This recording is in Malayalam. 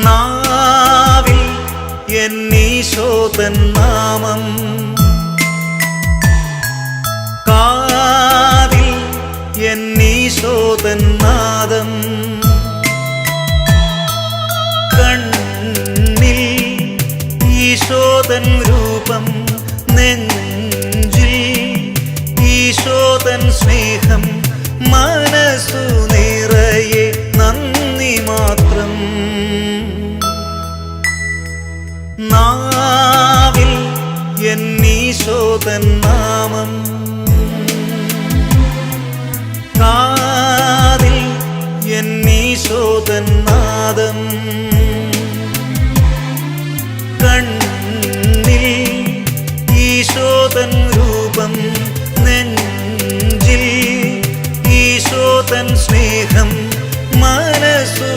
നാവിൽ എന്നീശോതൻ നാമം, കാതിൽ എന്നീശോതൻ നാദം, കണ്ണിൽ ഈശോതൻ രൂപം, നെഞ്ചിൽ ഈശോതൻ സ്നേഹം, മനസ്സു നിറയെ നന്ദി മാത്രം. നാവിൽ എന്നീശോതൻ നാമം, കാതിൽ എന്നീശോതൻ നാദം, കണ്ണിൽ ഈശോതൻ രൂപം, നെഞ്ചിൽ ഈശോതൻ സ്നേഹം, മനസ്സു